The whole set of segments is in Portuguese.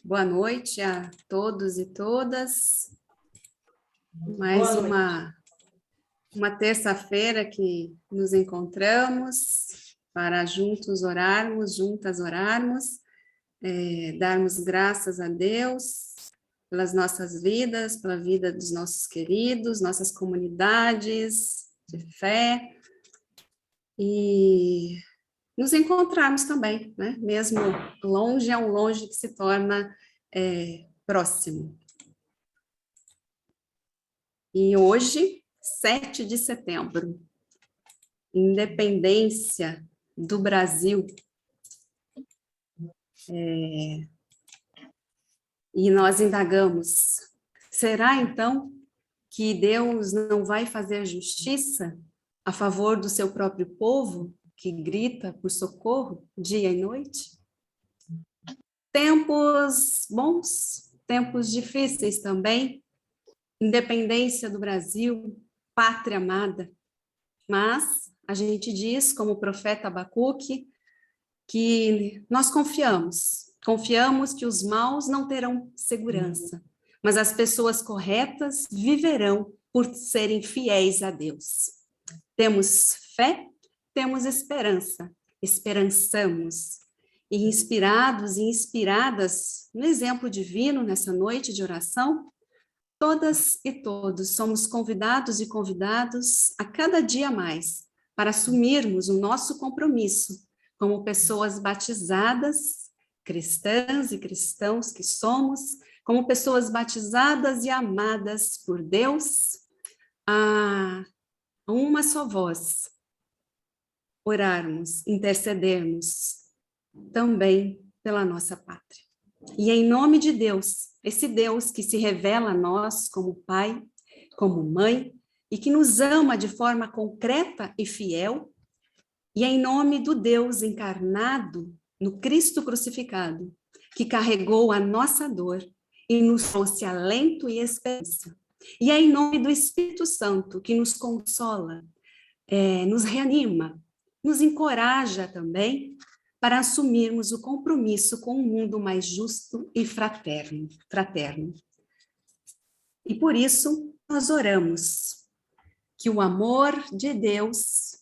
Boa noite a todos e todas. Mais uma terça-feira que nos encontramos para juntas orarmos, darmos graças a Deus pelas nossas vidas, pela vida dos nossos queridos, nossas comunidades de fé, e nos encontrarmos também, né? Mesmo longe, é um longe que se torna próximo. E hoje, 7 de setembro, independência do Brasil. E nós indagamos, será então que Deus não vai fazer justiça a favor do seu próprio povo, que grita por socorro dia e noite? Tempos bons, tempos difíceis também, independência do Brasil, pátria amada. Mas a gente diz, como o profeta Abacuque, que nós confiamos que os maus não terão segurança, mas as pessoas corretas viverão por serem fiéis a Deus. Temos fé, temos esperança, esperançamos, e inspirados e inspiradas no exemplo divino nessa noite de oração, todas e todos somos convidados e convidados a cada dia mais para assumirmos o nosso compromisso como pessoas batizadas, cristãs e cristãos que somos, como pessoas batizadas e amadas por Deus, a uma só voz, orarmos, intercedermos também pela nossa pátria. E em nome de Deus, esse Deus que se revela a nós como pai, como mãe, e que nos ama de forma concreta e fiel, e em nome do Deus encarnado no Cristo crucificado, que carregou a nossa dor e nos trouxe alento e esperança. E é em nome do Espírito Santo, que nos consola, nos reanima, nos encoraja também para assumirmos o compromisso com um mundo mais justo e fraterno. E por isso nós oramos que o amor de Deus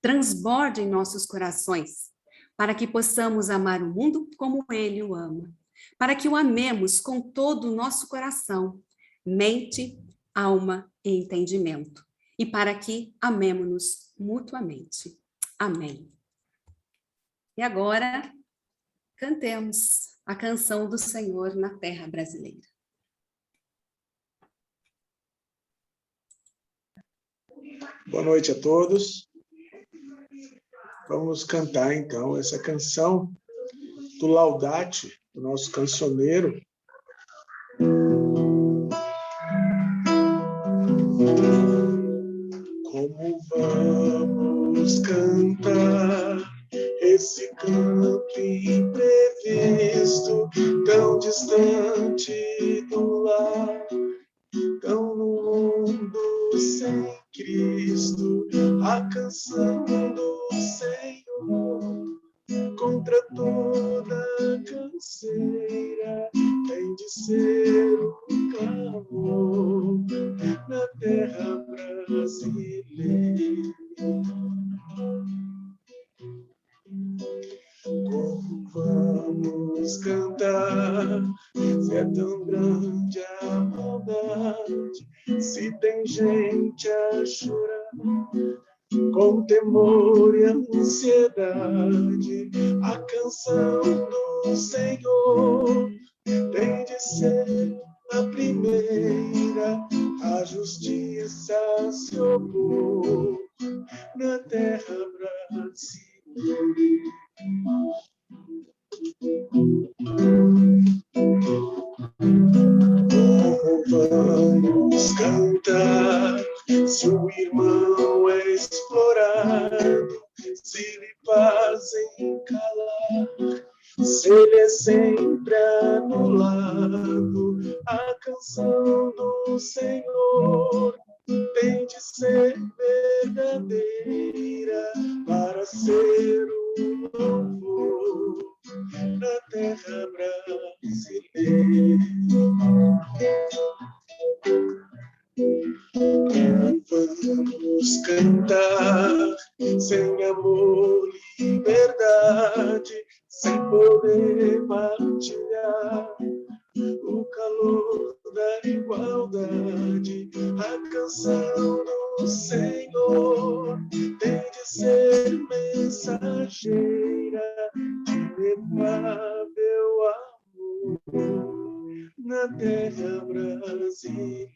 transborde em nossos corações, para que possamos amar o mundo como Ele o ama, para que o amemos com todo o nosso coração, mente, alma e entendimento, e para que amemo-nos mutuamente. Amém. E agora, cantemos a canção do Senhor na terra brasileira. Boa noite a todos. Vamos cantar, então, essa canção do Laudate, do nosso cancioneiro. Como vamos cantar esse canto imprevisto, tão distante do lar, tão no mundo sem Cristo, a canção do Senhor, contra toda canseira, tem de ser um clamor na terra brasileira. Como vamos cantar, se é tão grande a maldade, se tem gente a chorar, com temor e ansiedade, a canção do Senhor tem de ser a primeira, a justiça se opor na terra brasileira. Como vamos cantar, se o irmão é explorado, se lhe fazem calar, se ele é sempre anulado, a canção do Senhor tem de ser verdadeira para ser um louvor na terra Vamos cantar sem amor, liberdade, sem poder partilhar o calor da igualdade. A canção do Senhor tem de ser mensageira de inefável amor na terra brasileira.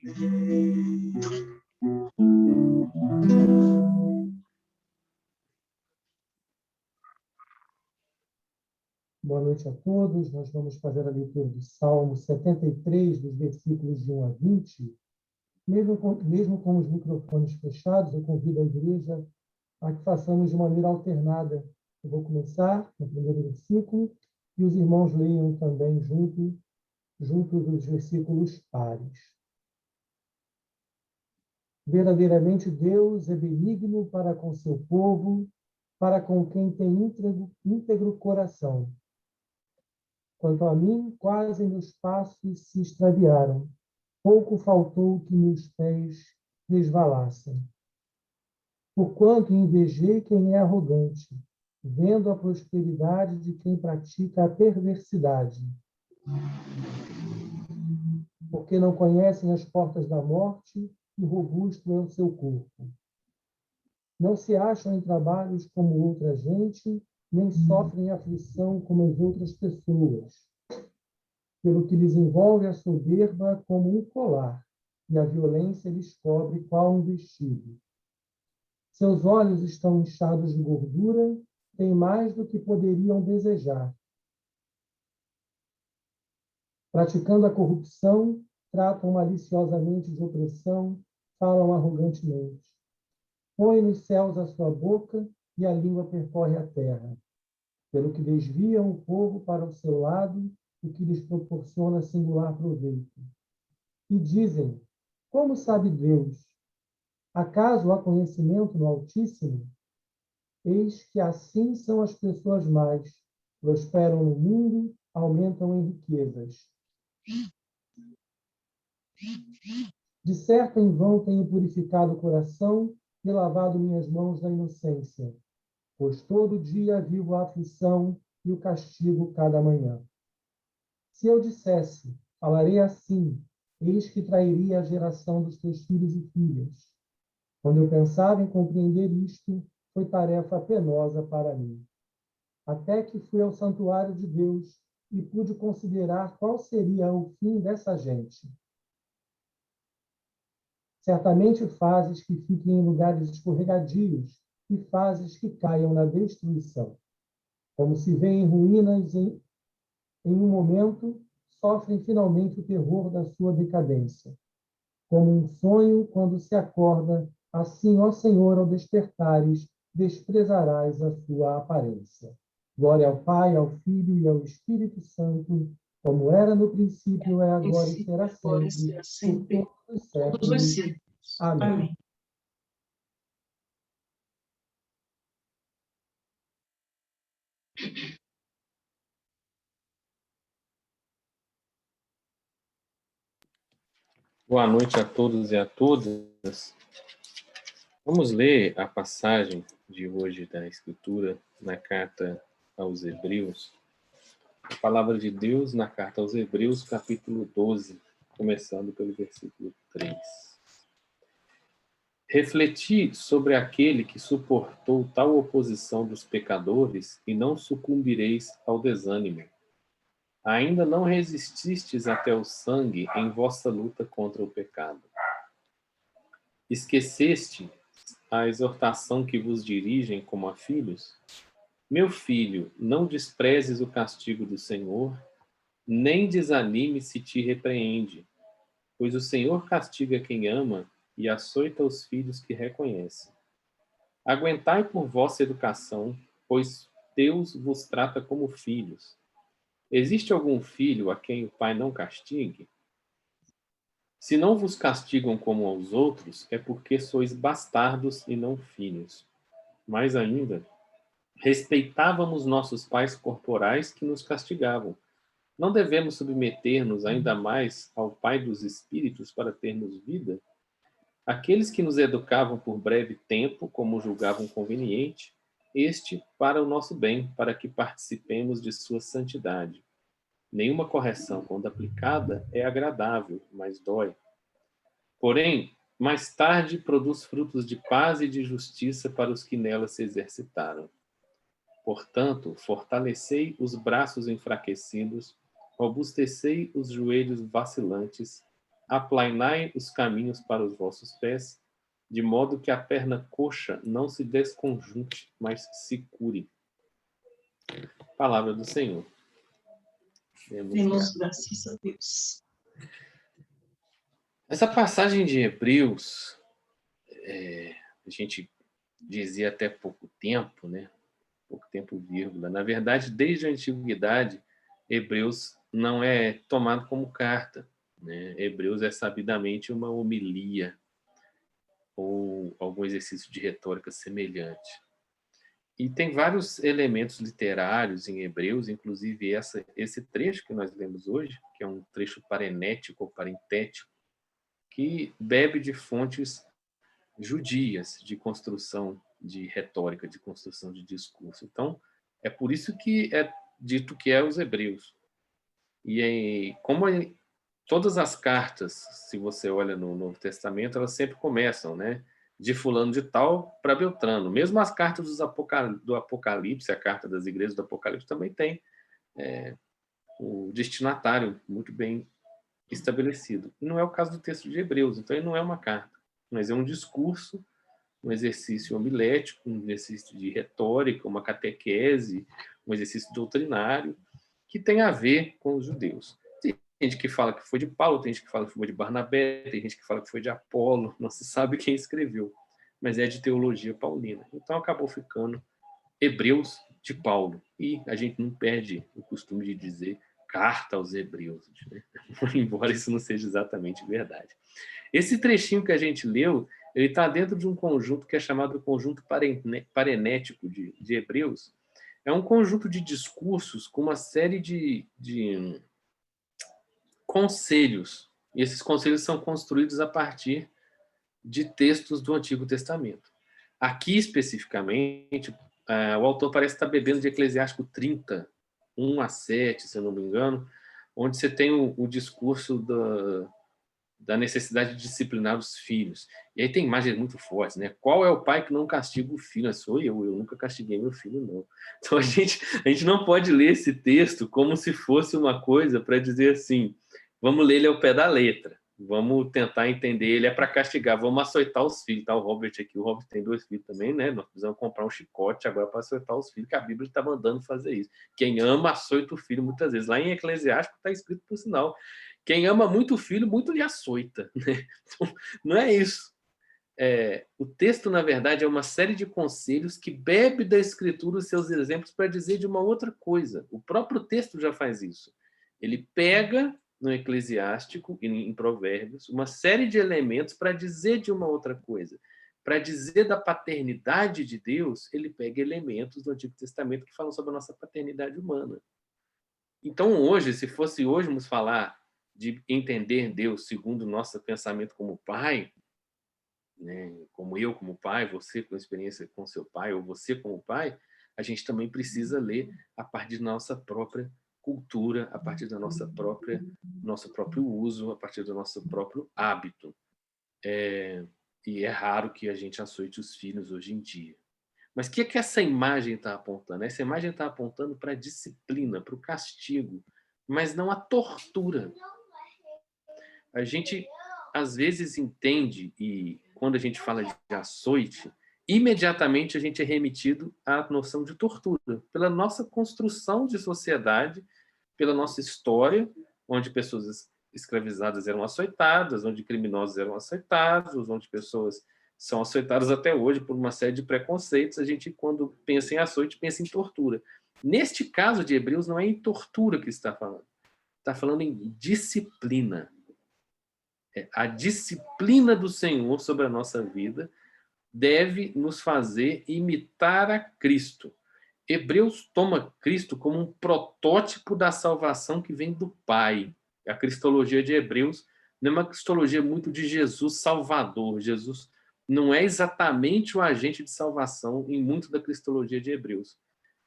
Boa noite a todos. Nós vamos fazer a leitura do Salmo 73, dos versículos de 1 a 20. Mesmo com os microfones fechados, eu convido a igreja a que façamos de maneira alternada. Eu vou começar no primeiro versículo e os irmãos leiam também junto dos versículos pares. Verdadeiramente Deus é benigno para com seu povo, para com quem tem íntegro coração. Quanto a mim, quase meus passos se extraviaram. Pouco faltou que meus pés resvalassem. Porquanto invejei quem é arrogante, vendo a prosperidade de quem pratica a perversidade. Porque não conhecem as portas da morte, e robusto é o seu corpo. Não se acham em trabalhos como outra gente, nem sofrem aflição como as outras pessoas. Pelo que lhes envolve a soberba como um colar, e a violência lhes cobre qual um vestido. Seus olhos estão inchados de gordura, têm mais do que poderiam desejar. Praticando a corrupção, tratam maliciosamente de opressão, falam arrogantemente. Põe nos céus a sua boca e a língua percorre a terra. Pelo que desviam o povo para o seu lado, o que lhes proporciona singular proveito. E dizem, como sabe Deus? Acaso há conhecimento no Altíssimo? Eis que assim são as pessoas más, prosperam no mundo, aumentam em riquezas. De certo, em vão tenho purificado o coração e lavado minhas mãos na inocência, pois todo dia vivo a aflição e o castigo cada manhã. Se eu dissesse, falarei assim, eis que trairia a geração dos teus filhos e filhas. Quando eu pensava em compreender isto, foi tarefa penosa para mim. Até que fui ao santuário de Deus e pude considerar qual seria o fim dessa gente. Certamente fazes que fiquem em lugares escorregadios e fazes que caiam na destruição. Como se vêem ruínas em um momento, sofrem finalmente o terror da sua decadência. Como um sonho, quando se acorda, assim, ó Senhor, ao despertares, desprezarás a sua aparência. Glória ao Pai, ao Filho e ao Espírito Santo, como era no princípio, é agora e será sempre, por todos os séculos. Amém. Boa noite a todos e a todas. Vamos ler a passagem de hoje da Escritura na carta aos Hebreus. A palavra de Deus na carta aos Hebreus, capítulo 12, começando pelo versículo 3. Refleti sobre aquele que suportou tal oposição dos pecadores e não sucumbireis ao desânimo. Ainda não resististes até o sangue em vossa luta contra o pecado. Esqueceste a exortação que vos dirigem como a filhos? Meu filho, não desprezes o castigo do Senhor, nem desanime se te repreende, pois o Senhor castiga quem ama e açoita os filhos que reconhece. Aguentai por vossa educação, pois Deus vos trata como filhos. Existe algum filho a quem o pai não castigue? Se não vos castigam como aos outros, é porque sois bastardos e não filhos. Mais ainda, respeitávamos nossos pais corporais que nos castigavam. Não devemos submeter-nos ainda mais ao Pai dos Espíritos para termos vida? Aqueles que nos educavam por breve tempo, como julgavam conveniente, este para o nosso bem, para que participemos de sua santidade. Nenhuma correção, quando aplicada, é agradável, mas dói. Porém, mais tarde produz frutos de paz e de justiça para os que nela se exercitaram. Portanto, fortalecei os braços enfraquecidos, robustecei os joelhos vacilantes, aplainai os caminhos para os vossos pés, de modo que a perna coxa não se desconjunte, mas se cure. Palavra do Senhor. Demos graças a Deus. Essa passagem de Hebreus, a gente dizia até pouco tempo, né? Pouco tempo, vírgula. Na verdade, desde a antiguidade, Hebreus não é tomado como carta, né? Hebreus é sabidamente uma homilia ou algum exercício de retórica semelhante. E tem vários elementos literários em Hebreus, inclusive esse trecho que nós lemos hoje, que é um trecho parenético ou parentético, que bebe de fontes judias de construção de retórica, de construção de discurso. Então, é por isso que é dito que é os hebreus. E como todas as cartas, se você olha no Novo Testamento, elas sempre começam, né? De fulano de tal para Beltrano. Mesmo as cartas do Apocalipse, a carta das igrejas do Apocalipse também tem o destinatário muito bem estabelecido. E não é o caso do texto de Hebreus, então ele não é uma carta, mas é um discurso, um exercício homilético, um exercício de retórica, uma catequese, um exercício doutrinário, que tem a ver com os judeus. Tem gente que fala que foi de Paulo, tem gente que fala que foi de Barnabé, tem gente que fala que foi de Apolo, não se sabe quem escreveu, mas é de teologia paulina. Então acabou ficando Hebreus de Paulo. E a gente não perde o costume de dizer carta aos hebreus, né? Embora isso não seja exatamente verdade. Esse trechinho que a gente leu, ele está dentro de um conjunto que é chamado conjunto parenético de Hebreus. É um conjunto de discursos com uma série de conselhos. E esses conselhos são construídos a partir de textos do Antigo Testamento. Aqui, especificamente, o autor parece estar bebendo de Eclesiástico 30, 1-7, se eu não me engano, onde você tem o discurso da necessidade de disciplinar os filhos. E aí tem imagens muito fortes, né? Qual é o pai que não castiga o filho? Sou eu nunca castiguei meu filho, não. Então a gente não pode ler esse texto como se fosse uma coisa para dizer assim, vamos ler ele ao pé da letra, vamos tentar entender, ele é para castigar, vamos açoitar os filhos. Tá, o Robert tem 2 filhos também, né? Nós precisamos comprar um chicote agora para açoitar os filhos, que a Bíblia está mandando fazer isso. Quem ama, açoita o filho muitas vezes. Lá em Eclesiástico está escrito, por sinal, quem ama muito o filho, muito lhe açoita. Né? Então, não é isso. O texto, na verdade, é uma série de conselhos que bebe da Escritura os seus exemplos para dizer de uma outra coisa. O próprio texto já faz isso. Ele pega no Eclesiástico e em Provérbios uma série de elementos para dizer de uma outra coisa. Para dizer da paternidade de Deus, ele pega elementos do Antigo Testamento que falam sobre a nossa paternidade humana. Então, hoje, se fosse hoje nos falar de entender Deus segundo o nosso pensamento como pai, né? Como eu como pai, você com experiência com seu pai, ou você como pai, a gente também precisa ler a partir da nossa própria cultura, a partir da nosso próprio uso, a partir do nosso próprio hábito. E é raro que a gente açoite os filhos hoje em dia. Mas o que essa imagem está apontando? Essa imagem está apontando para a disciplina, para o castigo, mas não a tortura. A gente, às vezes, entende, e quando a gente fala de açoite, imediatamente a gente é remetido à noção de tortura, pela nossa construção de sociedade, pela nossa história, onde pessoas escravizadas eram açoitadas, onde criminosos eram açoitados, onde pessoas são açoitadas até hoje por uma série de preconceitos. A gente, quando pensa em açoite, pensa em tortura. Neste caso de Hebreus, não é em tortura que está falando. Está falando em disciplina. A disciplina do Senhor sobre a nossa vida deve nos fazer imitar a Cristo. Hebreus toma Cristo como um protótipo da salvação que vem do Pai. A cristologia de Hebreus não é uma cristologia muito de Jesus Salvador. Jesus não é exatamente o agente de salvação em muito da cristologia de Hebreus.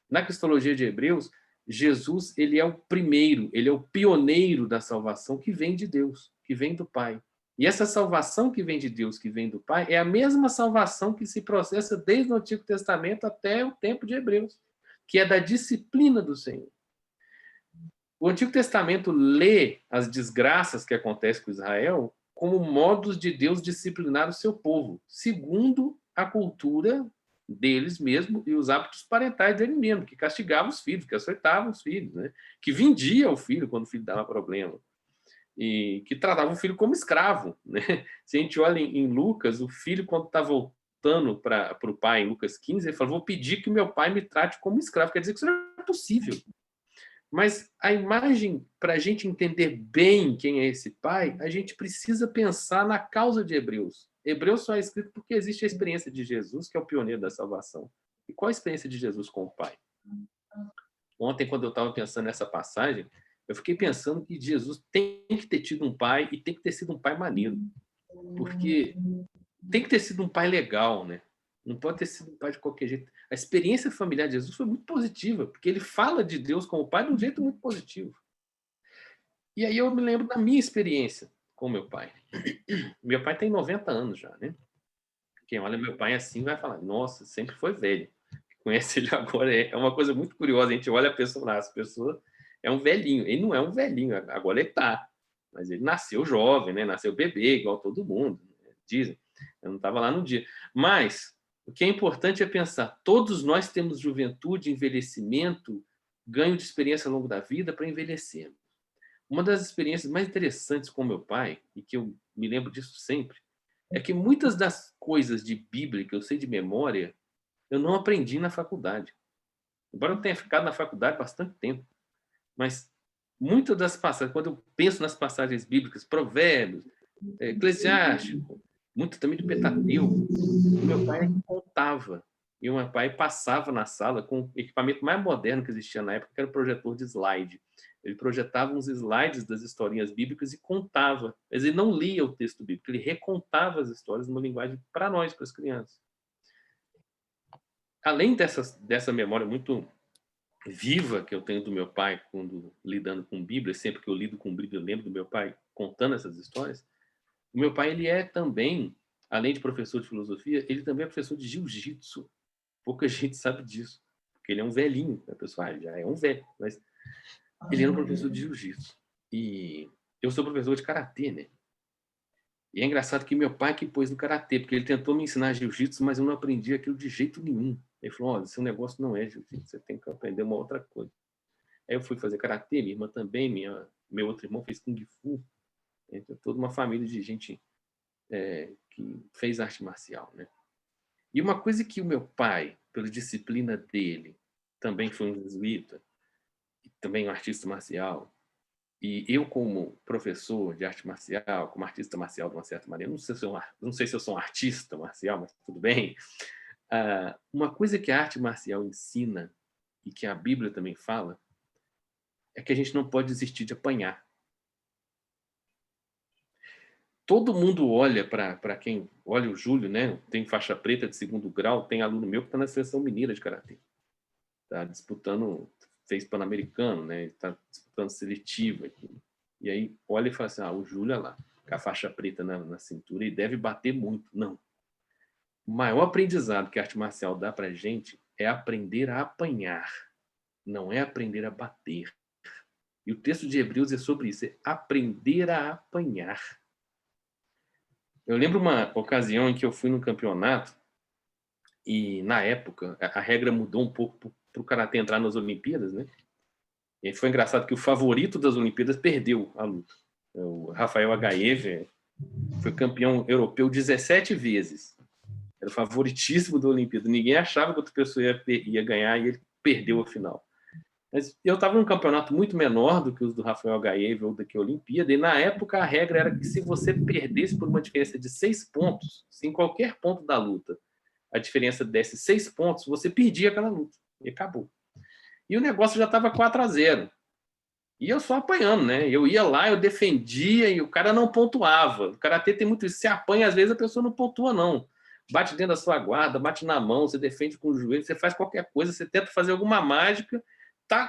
Na cristologia de Hebreus, Jesus, ele é o primeiro, ele é o pioneiro da salvação que vem de Deus, que vem do Pai. E essa salvação que vem de Deus, que vem do Pai, é a mesma salvação que se processa desde o Antigo Testamento até o tempo de Hebreus, que é da disciplina do Senhor. O Antigo Testamento lê as desgraças que acontecem com Israel como modos de Deus disciplinar o seu povo, segundo a cultura deles mesmo e os hábitos parentais dele mesmo, que castigavam os filhos, que açoitavam os filhos, né? Que vendia o filho quando o filho dava problema, e que tratava o filho como escravo, né? Se a gente olha em Lucas, o filho, quando está voltando para o pai, em Lucas 15, ele fala: vou pedir que o meu pai me trate como escravo. Quer dizer que isso não é possível. Mas a imagem, para a gente entender bem quem é esse pai, a gente precisa pensar na causa de Hebreus. Hebreus só é escrito porque existe a experiência de Jesus, que é o pioneiro da salvação. E qual a experiência de Jesus com o Pai? Ontem, quando eu estava pensando nessa passagem, eu fiquei pensando que Jesus tem que ter tido um pai e tem que ter sido um pai maneiro. Porque tem que ter sido um pai legal, né? Não pode ter sido um pai de qualquer jeito. A experiência familiar de Jesus foi muito positiva, porque ele fala de Deus como pai de um jeito muito positivo. E aí eu me lembro da minha experiência com meu pai. Meu pai tem 90 anos já, né? Quem olha meu pai assim vai falar: nossa, sempre foi velho. Conhece ele agora, é uma coisa muito curiosa. A gente olha a pessoa, essa pessoa é um velhinho. Ele não é um velhinho, agora ele tá. Mas ele nasceu jovem, né? Nasceu bebê, igual todo mundo, dizem. Eu não estava lá no dia. Mas o que é importante é pensar: todos nós temos juventude, envelhecimento, ganho de experiência ao longo da vida para envelhecermos. Uma das experiências mais interessantes com meu pai, e que eu me lembro disso sempre, é que muitas das coisas de Bíblia que eu sei de memória, eu não aprendi na faculdade. Embora eu tenha ficado na faculdade bastante tempo. Mas muitas das passagens, quando eu penso nas passagens bíblicas, Provérbios, Eclesiástico, muito também de Pentateuco, o meu pai contava. E o meu pai passava na sala com o equipamento mais moderno que existia na época, que era o projetor de slide. Ele projetava uns slides das historinhas bíblicas e contava. Mas ele não lia o texto bíblico, ele recontava as histórias numa linguagem para nós, para as crianças. Além dessa memória muito viva que eu tenho do meu pai quando lidando com Bíblia, sempre que eu lido com Bíblia, eu lembro do meu pai contando essas histórias. O meu pai, ele é também, além de professor de filosofia, ele também é professor de jiu-jitsu. Pouca gente sabe disso, porque ele é um velhinho, né, pessoal? Ele já é um velho, mas ele era um professor de jiu-jitsu. E eu sou professor de karatê, né? E é engraçado que meu pai que pôs no karatê, porque ele tentou me ensinar jiu-jitsu, mas eu não aprendi aquilo de jeito nenhum. Ele falou: olha, seu negócio não é jiu-jitsu, você tem que aprender uma outra coisa. Aí eu fui fazer karatê, minha irmã também, meu outro irmão fez kung fu. Então, toda uma família de gente que fez arte marcial, né? E uma coisa que o meu pai, pela disciplina dele, também foi um jesuíta, também um artista marcial, e eu como professor de arte marcial, como artista marcial de uma certa maneira, não sei se eu sou um artista marcial, mas tudo bem. Uma coisa que a arte marcial ensina, e que a Bíblia também fala, é que a gente não pode desistir de apanhar. Todo mundo olha para quem... Olha o Júlio, né? Tem faixa preta de 2º grau, tem aluno meu que está na seleção mineira de karatê. Está disputando, fez Pan-Americano, né? Está disputando seletiva aqui. E aí olha e fala assim: o Júlio, olha lá, com a faixa preta na cintura, e deve bater muito. Não. O maior aprendizado que a arte marcial dá para a gente é aprender a apanhar, não é aprender a bater. E o texto de Hebreus é sobre isso, é aprender a apanhar. Eu lembro uma ocasião em que eu fui num campeonato e, na época, a regra mudou um pouco para o karatê entrar nas Olimpíadas, né? E foi engraçado que o favorito das Olimpíadas perdeu a luta. O Rafael Agaev foi campeão europeu 17 vezes. Era o favoritíssimo da Olimpíada. Ninguém achava que outra pessoa ia ganhar e ele perdeu a final. Mas eu estava num campeonato muito menor do que os do Rafael Agaev ou da que a Olimpíada, e na época a regra era que se você perdesse por uma diferença de 6 pontos, se em qualquer ponto da luta a diferença desse 6 pontos, você perdia aquela luta. E acabou. E o negócio já estava 4-0. E eu só apanhando, né? Eu ia lá, eu defendia e o cara não pontuava. O karatê tem muito isso. Você apanha, às vezes a pessoa não pontua, não. Bate dentro da sua guarda, bate na mão, você defende com o joelho, você faz qualquer coisa, você tenta fazer alguma mágica,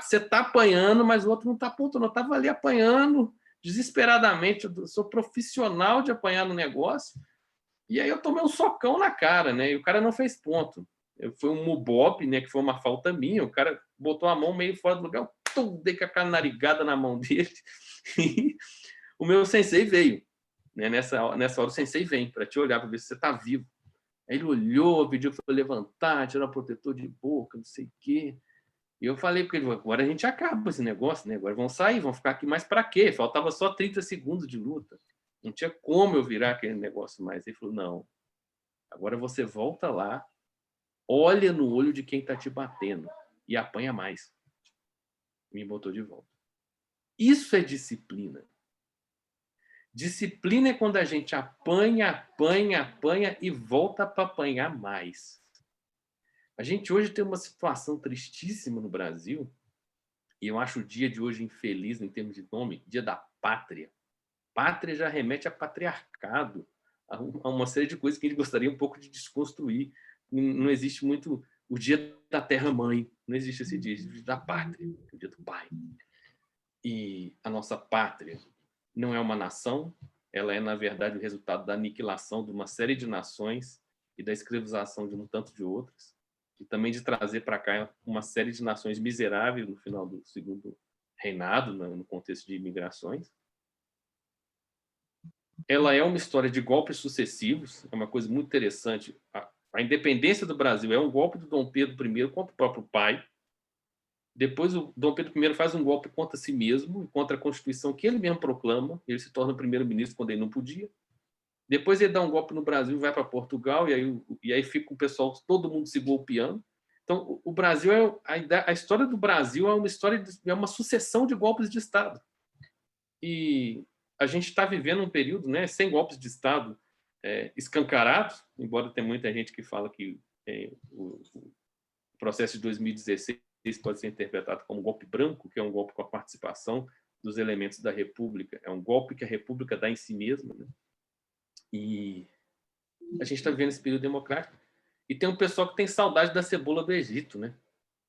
você tá apanhando, mas o outro não tá pontuando. Eu estava ali apanhando desesperadamente. Eu sou profissional de apanhar no negócio. E aí eu tomei um socão na cara, né? E o cara não fez ponto. Foi um mubope, né? Que foi uma falta minha. O cara botou a mão meio fora do lugar. Eu dei com a narigada na mão dele. E o meu sensei veio. Né? Nessa hora o sensei vem para te olhar, para ver se você está vivo. Aí ele olhou, pediu para eu levantar, tirar o protetor de boca, não sei o quê. E eu falei para ele, agora a gente acaba esse negócio, né? Agora vão sair, vão ficar aqui mais para quê? Faltava só 30 segundos de luta. Não tinha como eu virar aquele negócio mais. Ele falou, não, agora você volta lá, olha no olho de quem está te batendo e apanha mais. Me botou de volta. Isso é disciplina. Disciplina é quando a gente apanha, apanha, apanha e volta para apanhar mais. A gente hoje tem uma situação tristíssima no Brasil, e eu acho o dia de hoje infeliz em termos de nome, Dia da Pátria. Pátria já remete a patriarcado, a uma série de coisas que a gente gostaria um pouco de desconstruir. Não existe muito o dia da terra-mãe, não existe esse dia, existe o dia da pátria, o dia do pai. E a nossa pátria não é uma nação, ela é, na verdade, o resultado da aniquilação de uma série de nações e da escravização de um tanto de outras, e também de trazer para cá uma série de nações miseráveis no final do segundo reinado, no contexto de imigrações. Ela é uma história de golpes sucessivos, é uma coisa muito interessante. A independência do Brasil é um golpe do Dom Pedro I contra o próprio pai. Depois o Dom Pedro I faz um golpe contra si mesmo, contra a Constituição que ele mesmo proclama. Ele se torna primeiro-ministro quando ele não podia. Depois ele dá um golpe no Brasil, vai para Portugal, e aí fica o pessoal, todo mundo se golpeando. Então, o Brasil a história do Brasil é uma história, é uma sucessão de golpes de Estado. E a gente está vivendo um período, né, sem golpes de Estado escancarados, embora tenha muita gente que fala que o processo de 2016 pode ser interpretado como um golpe branco, que é um golpe com a participação dos elementos da República. É um golpe que a República dá em si mesma, né? E a gente está vivendo esse período democrático. E tem um pessoal que tem saudade da cebola do Egito, né?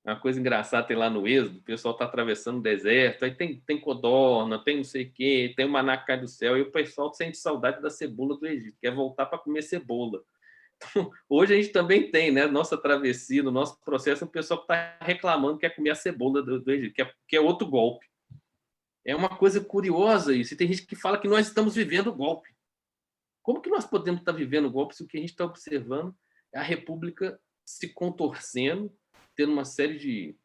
Uma coisa engraçada, tem lá no Êxodo, o pessoal está atravessando o deserto, aí tem codorna, tem não sei o quê, tem o maná que cai do céu, e o pessoal sente saudade da cebola do Egito, quer voltar para comer cebola. Então, hoje a gente também tem, né? Nossa travessia, no nosso processo, o pessoal que está reclamando que quer comer a cebola do Egito, que é outro golpe. É uma coisa curiosa isso, e tem gente que fala que nós estamos vivendo o golpe. Como que nós podemos estar vivendo o golpe se o que a gente está observando é a República se contorcendo, tendo uma série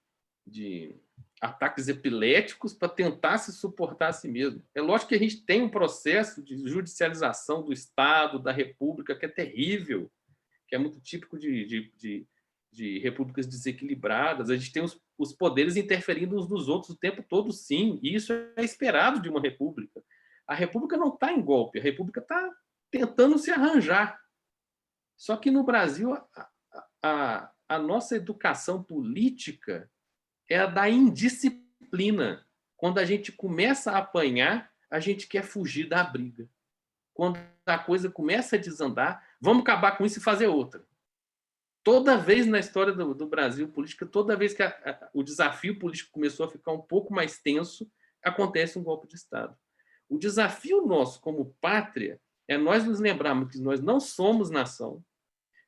de ataques epiléticos para tentar se suportar a si mesmo? É lógico que a gente tem um processo de judicialização do Estado, da República, que é terrível, que é muito típico de repúblicas desequilibradas. A gente tem os poderes interferindo uns nos outros o tempo todo, sim, e isso é esperado de uma república. A república não está em golpe, a república está tentando se arranjar. Só que no Brasil, a nossa educação política é a da indisciplina. Quando a gente começa a apanhar, a gente quer fugir da briga. Quando a coisa começa a desandar, vamos acabar com isso e fazer outra. Toda vez na história do Brasil política, toda vez que o desafio político começou a ficar um pouco mais tenso, acontece um golpe de Estado. O desafio nosso como pátria é nós nos lembrarmos que nós não somos nação,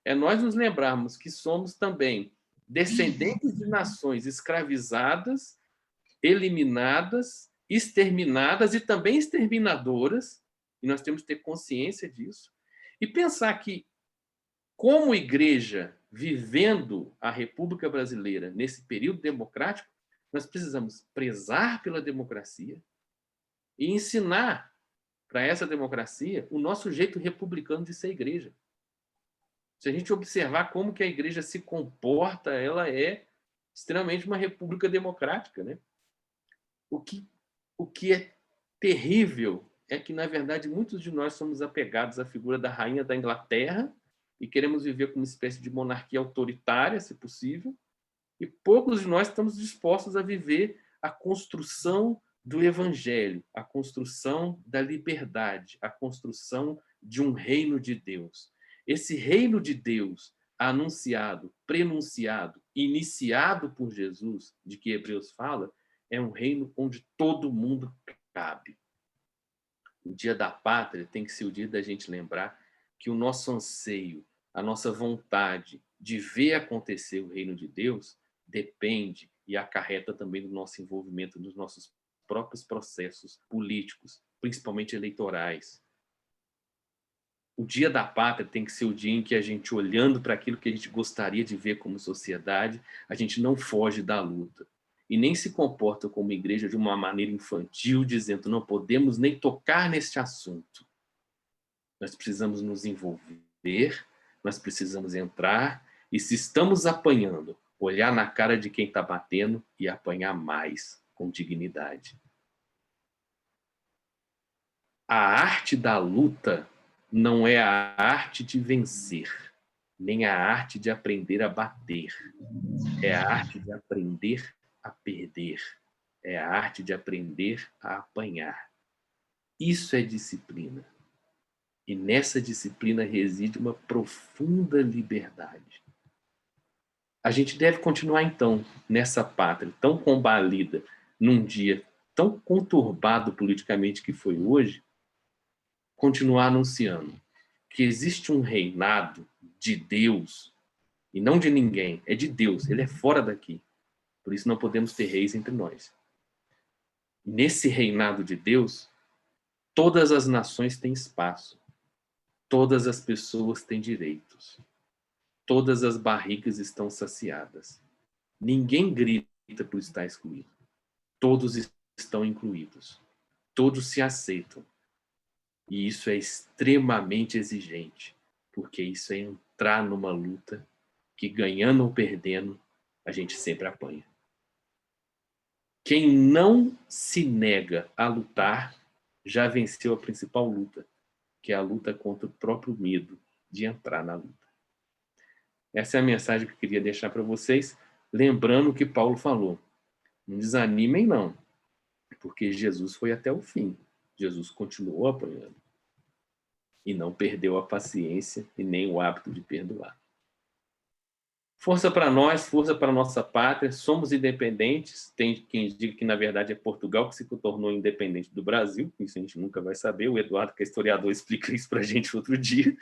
é nós nos lembrarmos que somos também descendentes de nações escravizadas, eliminadas, exterminadas e também exterminadoras, e nós temos que ter consciência disso, e pensar que, como igreja, vivendo a República Brasileira nesse período democrático, nós precisamos prezar pela democracia e ensinar para essa democracia o nosso jeito republicano de ser igreja. Se a gente observar como que a igreja se comporta, ela é extremamente uma república democrática, né? O que é terrível é que, na verdade, muitos de nós somos apegados à figura da rainha da Inglaterra e queremos viver como uma espécie de monarquia autoritária, se possível, e poucos de nós estamos dispostos a viver a construção do evangelho, a construção da liberdade, a construção de um reino de Deus. Esse reino de Deus anunciado, prenunciado, iniciado por Jesus, de que Hebreus fala, é um reino onde todo mundo cabe. O Dia da Pátria tem que ser o dia da gente lembrar que o nosso anseio, a nossa vontade de ver acontecer o reino de Deus depende e acarreta também do nosso envolvimento nos nossos próprios processos políticos, principalmente eleitorais. O Dia da Pátria tem que ser o dia em que a gente, olhando para aquilo que a gente gostaria de ver como sociedade, a gente não foge da luta. E nem se comporta como igreja de uma maneira infantil, dizendo não podemos nem tocar neste assunto. Nós precisamos nos envolver, nós precisamos entrar, e se estamos apanhando, olhar na cara de quem está batendo e apanhar mais, com dignidade. A arte da luta não é a arte de vencer, nem a arte de aprender a bater. É a arte de aprender a perder. É a arte de aprender a apanhar. Isso é disciplina. E nessa disciplina reside uma profunda liberdade. A gente deve continuar, então, nessa pátria tão combalida, num dia tão conturbado politicamente que foi hoje, continuar anunciando que existe um reinado de Deus, e não de ninguém, é de Deus, ele é fora daqui. Por isso não podemos ter reis entre nós. Nesse reinado de Deus, todas as nações têm espaço, todas as pessoas têm direitos, todas as barrigas estão saciadas. Ninguém grita por estar excluído. Todos estão incluídos. Todos se aceitam. E isso é extremamente exigente, porque isso é entrar numa luta que, ganhando ou perdendo, a gente sempre apanha. Quem não se nega a lutar já venceu a principal luta, que é a luta contra o próprio medo de entrar na luta. Essa é a mensagem que eu queria deixar para vocês, lembrando o que Paulo falou. Não desanimem, não, porque Jesus foi até o fim. Jesus continuou apanhando. E não perdeu a paciência e nem o hábito de perdoar. Força para nós, força para a nossa pátria. Somos independentes. Tem quem diga que, na verdade, é Portugal que se tornou independente do Brasil. Isso a gente nunca vai saber. O Eduardo, que é historiador, explica isso para a gente outro dia.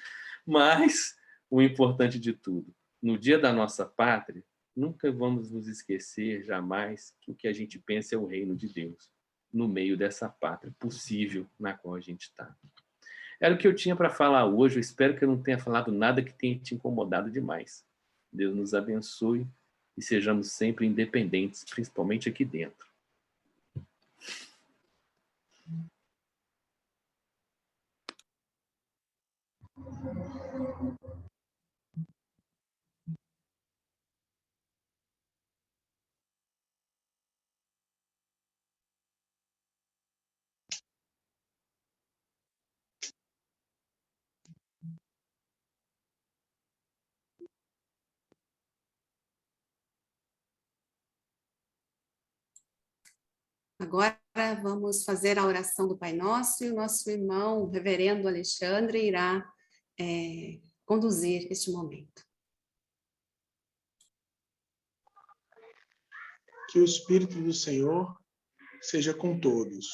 Mas o importante de tudo, no dia da nossa pátria, nunca vamos nos esquecer jamais que o que a gente pensa é o reino de Deus, no meio dessa pátria possível na qual a gente está. Era o que eu tinha para falar hoje. Eu espero que eu não tenha falado nada que tenha te incomodado demais. Deus nos abençoe e sejamos sempre independentes, principalmente aqui dentro. Agora vamos fazer a oração do Pai Nosso e o nosso irmão, o reverendo Alexandre, irá conduzir este momento. Que o Espírito do Senhor seja com todos.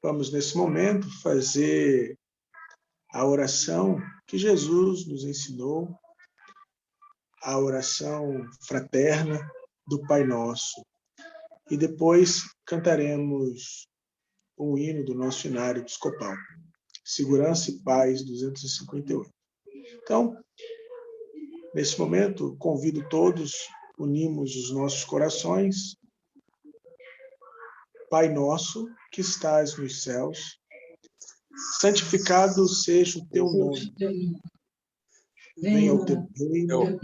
Vamos, nesse momento, fazer a oração que Jesus nos ensinou, a oração fraterna do Pai Nosso. E depois cantaremos o hino do nosso inário episcopal, Segurança e Paz 258. Então, nesse momento, convido todos, unimos os nossos corações. Pai nosso, que estás nos céus, santificado seja o teu nome. Venha o teu reino,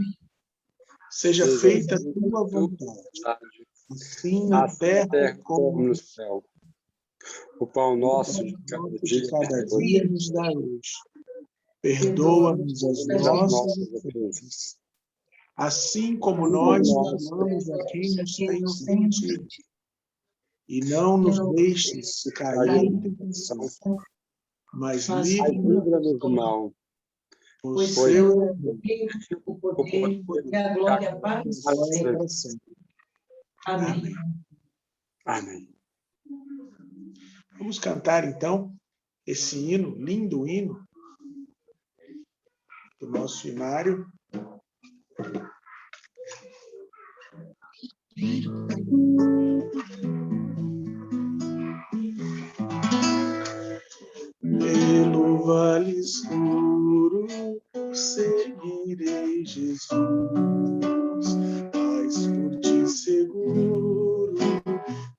seja feita a tua vontade, assim na terra como no céu. O pão nosso de cada dia nos dá hoje. Perdoa-nos as nossas ofensas, assim como nós perdoamos a quem nos tem ofendido. e não nos deixes cair em tentação, mas livra-nos do mal. Pois seu é o poder e a glória para sempre. Amém. Amém. Vamos cantar, então, esse hino, lindo hino, do nosso Inário. Pelo vale escuro seguirei, Jesus, mas por ti seguro,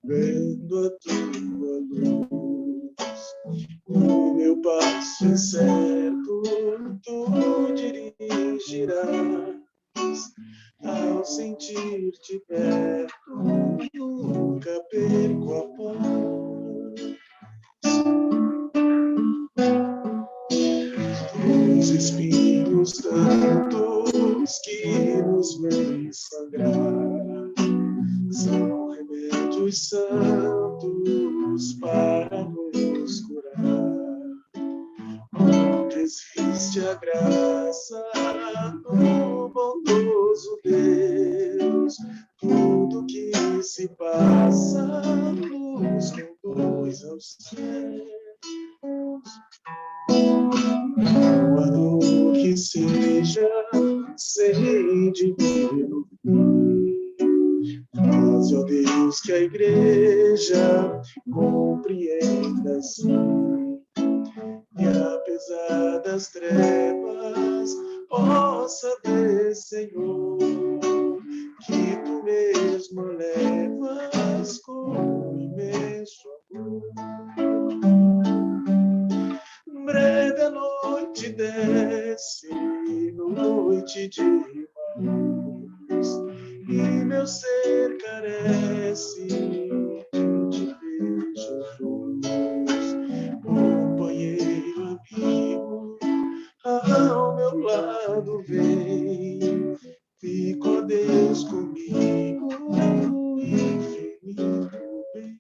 vendo a tua luz. O meu passo incerto tu dirigirás, ao sentir-te perto, nunca perco a paz. Os espinhos tantos que nos vêm sangrar são remédios santos para nos curar. Onde existe a graça do bondoso Deus, tudo que se passa nos conduz ao céu. Quando que seja, sei de mim. Faz, ó Deus, que a igreja compreenda assim, e apesar das trevas possa ver, Senhor, que tu mesmo levas com imenso amor. Breve a noite desce, noite de luz, e meu ser carece de te ver, Jesus. Companheiro, amigo, ao meu lado vem, fica, ó Deus, comigo, infinito bem.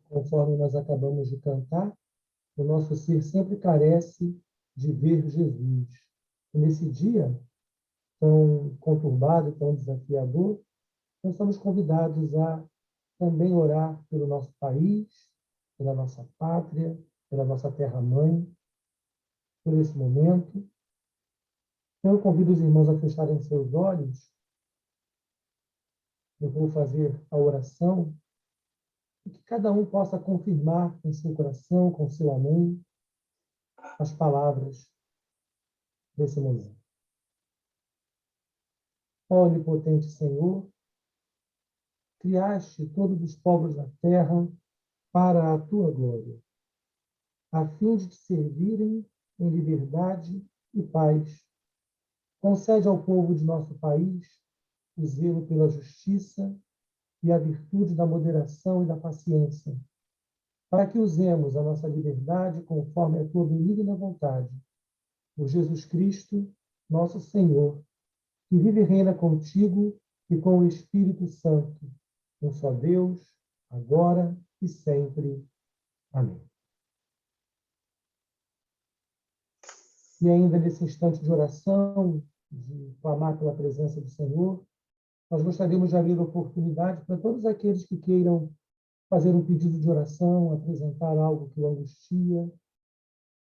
Conforme nós acabamos de cantar, o nosso ser sempre carece de ver Jesus. E nesse dia tão conturbado, tão desafiador, nós somos convidados a também orar pelo nosso país, pela nossa pátria, pela nossa terra-mãe, por esse momento. Então, eu convido os irmãos a fecharem seus olhos. Eu vou fazer a oração e que cada um possa confirmar em seu coração, com seu amém, as palavras desse momento. Ó onipotente Senhor, criaste todos os povos da terra para a tua glória, a fim de te servirem em liberdade e paz. Concede ao povo de nosso país o zelo pela justiça e a virtude da moderação e da paciência, para que usemos a nossa liberdade conforme a tua benigna vontade. Por Jesus Cristo, nosso Senhor, que vive e reina contigo e com o Espírito Santo, um só Deus, agora e sempre. Amém. E ainda nesse instante de oração, de clamar pela presença do Senhor, nós gostaríamos de abrir a oportunidade para todos aqueles que queiram fazer um pedido de oração, apresentar algo que o angustia,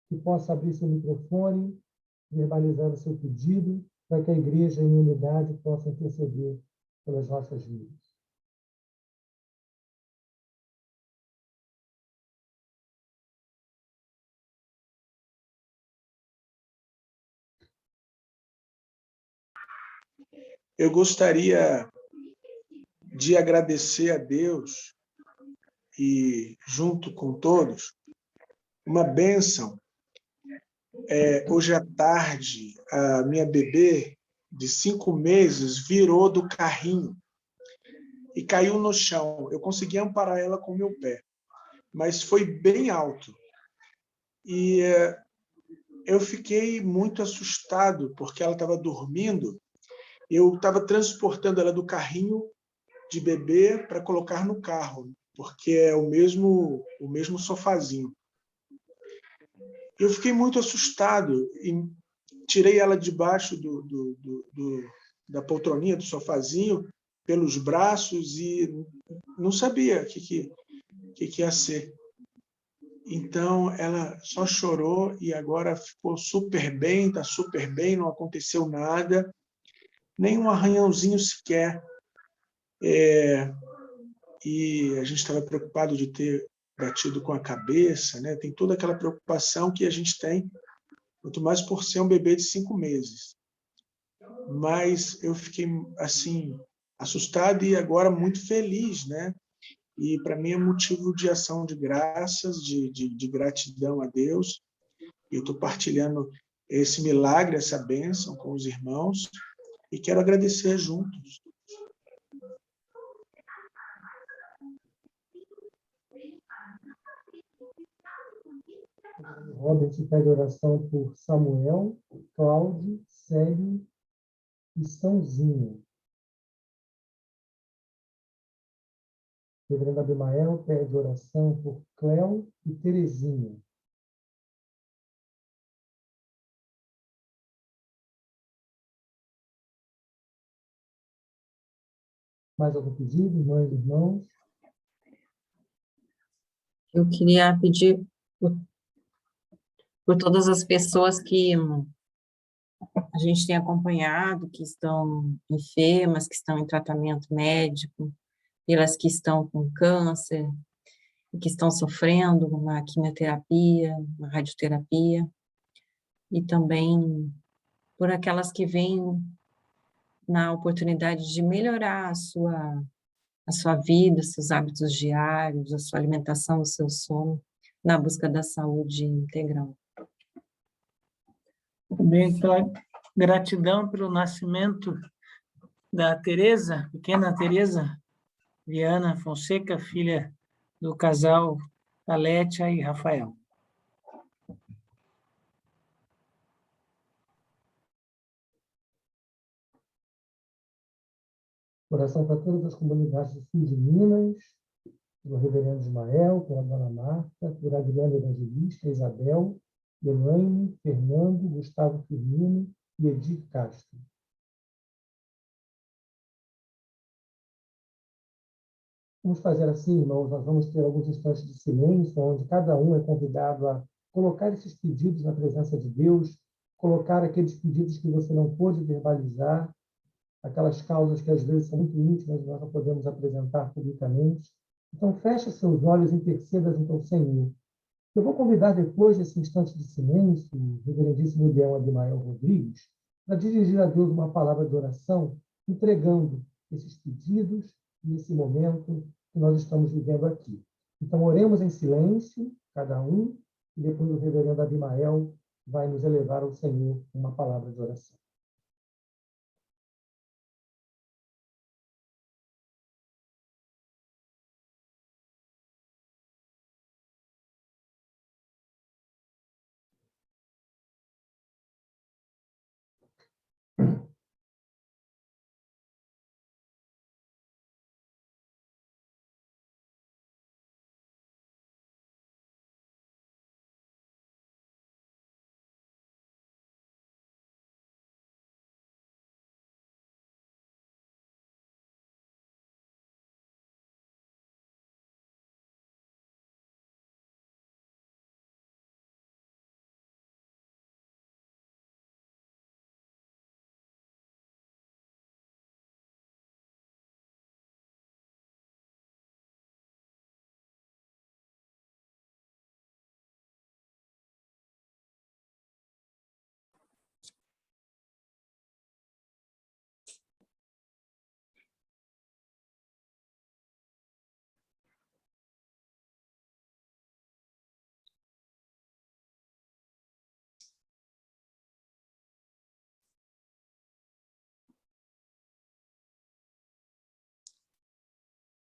que possa abrir seu microfone, verbalizar o seu pedido, para que a igreja em unidade possa interceder pelas nossas vidas. Eu gostaria de agradecer a Deus e, junto com todos, uma bênção. Hoje à tarde, a minha bebê, de 5 meses, virou do carrinho e caiu no chão. Eu consegui amparar ela com o meu pé, mas foi bem alto. E eu fiquei muito assustado, porque ela estava dormindo. Eu estava transportando ela do carrinho de bebê para colocar no carro, porque é o mesmo sofazinho. Eu fiquei muito assustado e tirei ela debaixo da poltroninha, do sofazinho, pelos braços, e não sabia o que ia ser. Então, ela só chorou e agora ficou super bem, está super bem, não aconteceu nada, nem um arranhãozinho sequer. E a gente estava preocupado de ter batido com a cabeça, né? Tem toda aquela preocupação que a gente tem, quanto mais por ser um bebê de 5 meses. Mas eu fiquei assim assustado e agora muito feliz, né? E para mim é motivo de ação de graças, de gratidão a Deus. Eu estou partilhando esse milagre, essa bênção com os irmãos e quero agradecer juntos. Robert pede oração por Samuel, Cláudio, Célio e Sãozinho. Reverendo Abimael pede oração por Cléo e Terezinha. Mais algum pedido, irmãs e irmãos? Eu queria pedir por todas as pessoas que a gente tem acompanhado, que estão enfermas, que estão em tratamento médico, pelas que estão com câncer, que estão sofrendo uma quimioterapia, uma radioterapia, e também por aquelas que vêm na oportunidade de melhorar a sua vida, seus hábitos diários, a sua alimentação, o seu sono, na busca da saúde integral. Bem, pela gratidão pelo nascimento da Tereza, pequena Tereza Viana Fonseca, filha do casal Alétia e Rafael. Oração para todas as comunidades do sul de Minas, pelo reverendo Ismael, pela dona Marta, por Adriana Evangelista, Isabel, Elaine, Fernando, Gustavo Firmino e Edir Castro. Vamos fazer assim, irmãos, nós vamos ter alguns instantes de silêncio, onde cada um é convidado a colocar esses pedidos na presença de Deus, colocar aqueles pedidos que você não pôde verbalizar, aquelas causas que às vezes são muito íntimas e nós não podemos apresentar publicamente. Então, feche seus olhos e interceda junto ao Senhor. Eu vou convidar, depois desse instante de silêncio, o reverendíssimo Leão Abimael Rodrigues, para dirigir a Deus uma palavra de oração, entregando esses pedidos e esse momento que nós estamos vivendo aqui. Então, oremos em silêncio, cada um, e depois o reverendo Abimael vai nos elevar ao Senhor uma palavra de oração.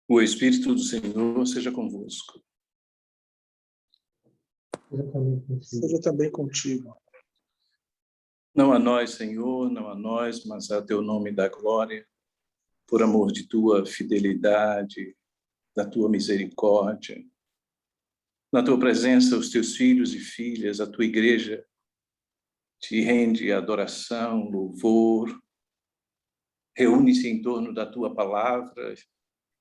O Espírito do Senhor seja convosco. Seja também contigo. Seja também contigo. Não a nós, Senhor, não a nós, mas a teu nome da glória, por amor de tua fidelidade, da tua misericórdia. Na tua presença, os teus filhos e filhas, a tua igreja, te rende adoração, louvor, reúne-se em torno da tua palavra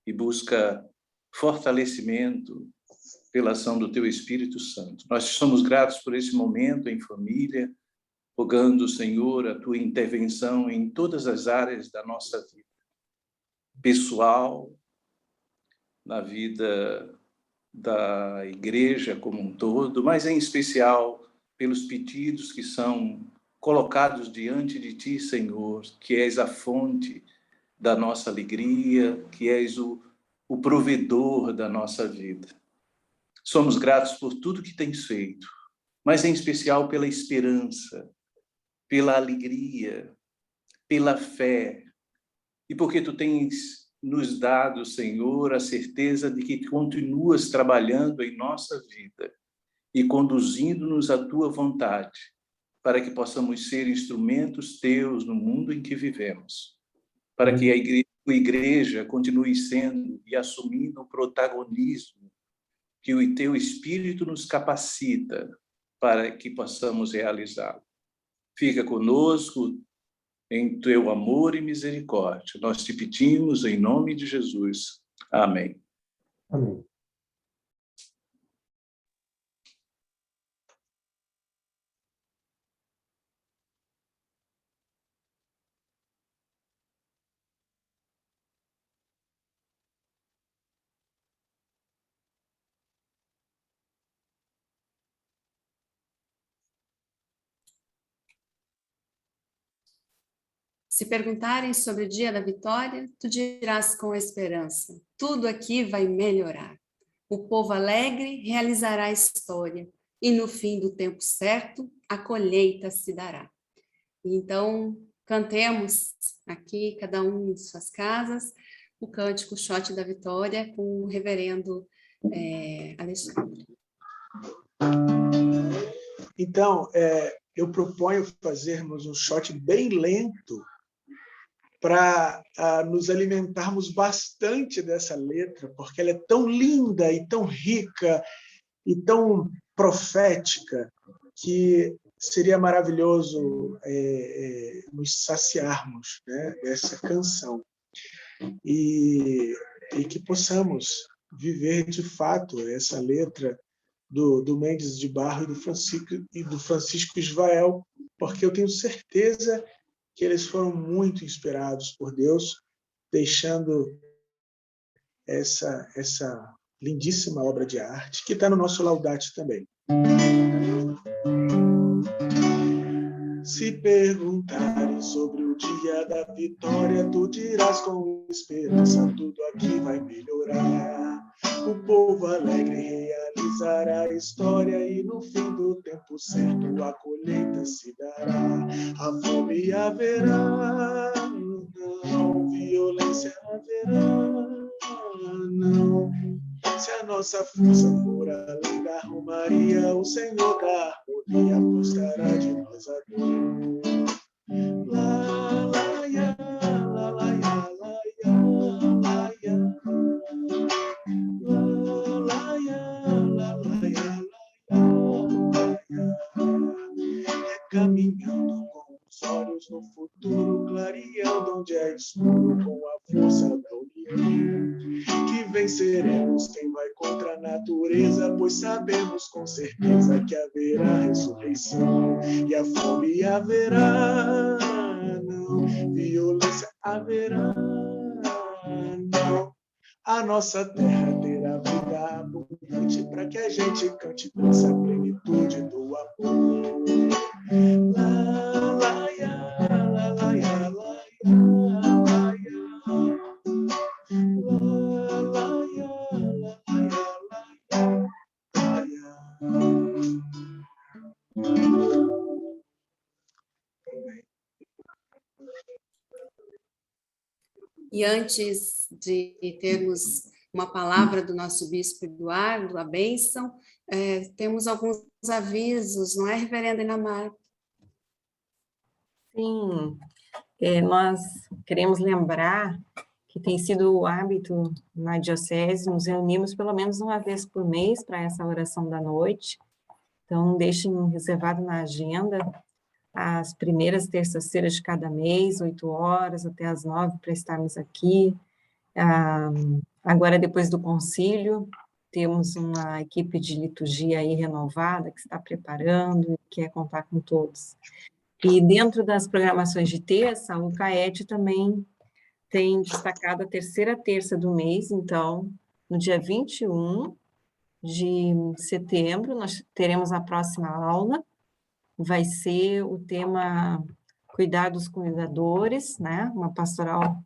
e busca fortalecimento pela ação do teu Espírito Santo. Nós te somos gratos por esse momento em família, rogando, Senhor, a tua intervenção em todas as áreas da nossa vida, pessoal, na vida da igreja como um todo, mas em especial pelos pedidos que são colocados diante de ti, Senhor, que és a fonte da nossa alegria, que és o provedor da nossa vida. Somos gratos por tudo que tens feito, mas em especial pela esperança, pela alegria, pela fé, e porque tu tens nos dado, Senhor, a certeza de que continuas trabalhando em nossa vida e conduzindo-nos à tua vontade, para que possamos ser instrumentos teus no mundo em que vivemos, para que a igreja continue sendo e assumindo o protagonismo que o teu Espírito nos capacita para que possamos realizá-lo. Fica conosco em teu amor e misericórdia. Nós te pedimos em nome de Jesus. Amém. Amém. Se perguntarem sobre o dia da vitória, tu dirás com esperança: tudo aqui vai melhorar. O povo alegre realizará a história, e no fim do tempo certo, a colheita se dará. Então, cantemos aqui, cada um em suas casas, o cântico Shot da Vitória com o reverendo Alexandre. Então, eu proponho fazermos um shot bem lento para nos alimentarmos bastante dessa letra, porque ela é tão linda e tão rica e tão profética que seria maravilhoso nos saciarmos, né, dessa canção e que possamos viver de fato essa letra do Mendes de Barro e do Francisco Isvael, porque eu tenho certeza que eles foram muito inspirados por Deus, deixando essa lindíssima obra de arte, que está no nosso Laudate também. Se perguntarem sobre o dia da vitória, tu dirás com esperança, tudo aqui vai melhorar. O povo alegre realizará a história e no fim do tempo certo a colheita se dará. A fome haverá, não, violência haverá, não. Se a nossa força for além da romaria, o Senhor da harmonia afastará de nós a dor. Lá, lá, ia, lá, lá, ia, lá, ia, lá, ia. Lá, lá, ia, lá, lá, ia, lá, ia. Caminhando com os olhos no futuro, clareando onde é escuro com a força da união. Que venceremos quem vai contra a natureza, pois sabemos com certeza que haverá ressurreição. E a fome haverá, não, violência haverá, não. A nossa terra terá vida abundante para que a gente cante nessa plenitude do amor. Lá, lá, ia, lá, lá, ia, lá, ia, lá, ia. Lá, lá, ia, lá, lá, ia, lá, ia. E antes de termos uma palavra do nosso bispo Eduardo, a bênção, temos alguns avisos, não é, reverenda Inamar? Sim, nós queremos lembrar que tem sido o hábito na diocese, nos reunimos pelo menos uma vez por mês para essa oração da noite. Então, deixem reservado na agenda as primeiras terças-feiras de cada mês, 8 horas até as 9, para estarmos aqui. Agora, depois do concílio, temos uma equipe de liturgia aí renovada que está preparando e quer contar com todos. E dentro das programações de terça, o CAET também tem destacado a terceira terça do mês, então, no dia 21 de setembro, nós teremos a próxima aula, vai ser o tema Cuidar dos Cuidadores, né? Uma pastoral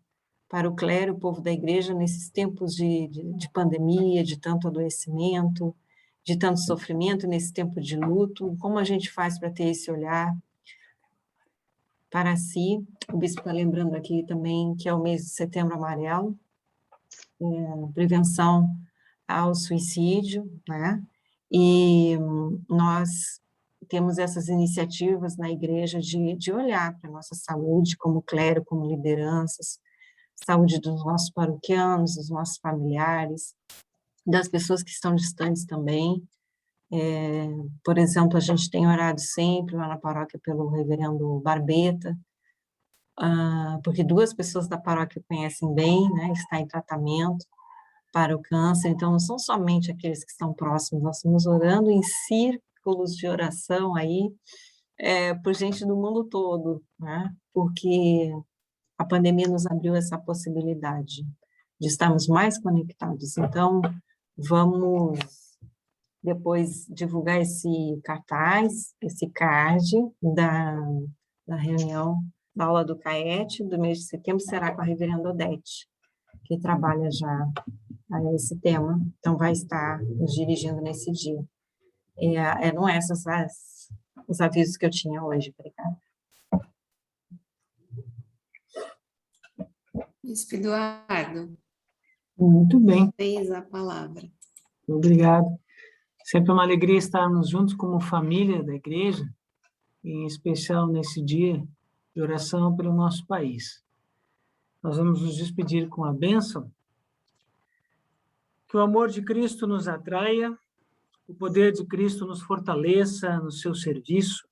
para o clero, o povo da igreja, nesses tempos de pandemia, de tanto adoecimento, de tanto sofrimento, nesse tempo de luto, como a gente faz para ter esse olhar para si. O bispo está lembrando aqui também que é o mês de Setembro Amarelo, prevenção ao suicídio, né? E nós temos essas iniciativas na igreja de olhar para a nossa saúde como clero, como lideranças, saúde dos nossos paroquianos, dos nossos familiares, das pessoas que estão distantes também. Por exemplo, a gente tem orado sempre lá na paróquia pelo reverendo Barbeta, porque 2 pessoas da paróquia conhecem bem, né, está em tratamento para o câncer, então não são somente aqueles que estão próximos, nós estamos orando em círculos de oração aí, por gente do mundo todo, né, porque a pandemia nos abriu essa possibilidade de estarmos mais conectados. Então, vamos depois divulgar esse cartaz, esse card da reunião, da aula do CAET, do mês de setembro, será com a reverenda Odete, que trabalha já esse tema, então vai estar nos dirigindo nesse dia. Eram esses os avisos que eu tinha hoje. Obrigada. Bispo Eduardo, Muito bem, tens a palavra. obrigado. Sempre uma alegria estarmos juntos como família da igreja, em especial nesse dia de oração pelo nosso país. Nós vamos nos despedir com a bênção. Que o amor de Cristo nos atraia, o poder de Cristo nos fortaleça no seu serviço.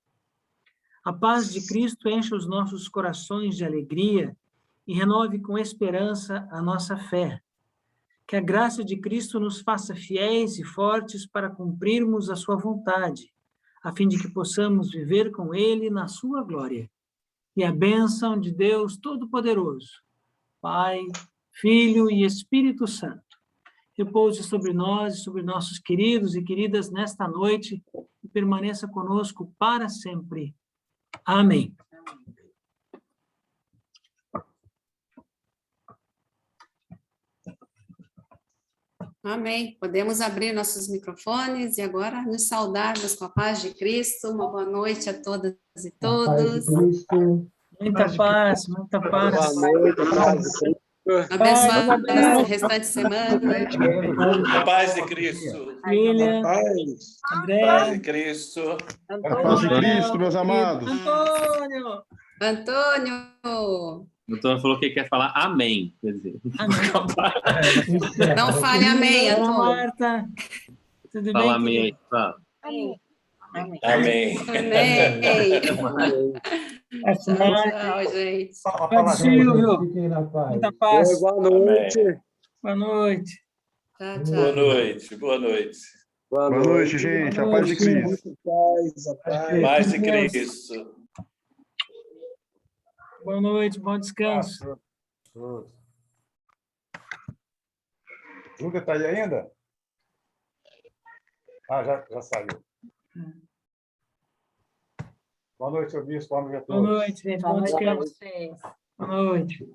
A paz de Cristo enche os nossos corações de alegria e renove com esperança a nossa fé. Que a graça de Cristo nos faça fiéis e fortes para cumprirmos a sua vontade, a fim de que possamos viver com Ele na sua glória. E a bênção de Deus Todo-Poderoso, Pai, Filho e Espírito Santo, repouse sobre nós e sobre nossos queridos e queridas nesta noite e permaneça conosco para sempre. Amém. Amém. Podemos abrir nossos microfones e agora nos saudarmos com a paz de Cristo. Uma boa noite a todas e A paz de todos. Cristo. Muita paz, muita paz. Boa noite, paz de Cristo. Abençoada essa restante semana. Paz de Cristo. Filha, Paz. André, Paz de Cristo. A paz de Cristo, meus amados. Antônio. Antônio, O Antônio falou que quer falar amém. Quer dizer, não fale amém, Ana Antônio. Marta, tudo fala bem? amém aí. Fala. Amém. Amém. Amém. Tchau, Tchau, gente. Padre Silvio, Fiquem na paz. muita paz. Boa noite. Boa noite. Tchau, Boa tchau. noite. Boa noite. Boa Boa noite, gente. A paz de Cristo. Paz, a paz. Paz de Cristo. Boa noite, bom descanso. Júlia está aí ainda? Ah, já saiu. Boa noite, bispo. Boa noite a Boa todos. noite, gente. Boa Bom noite a descanso. vocês. Boa noite.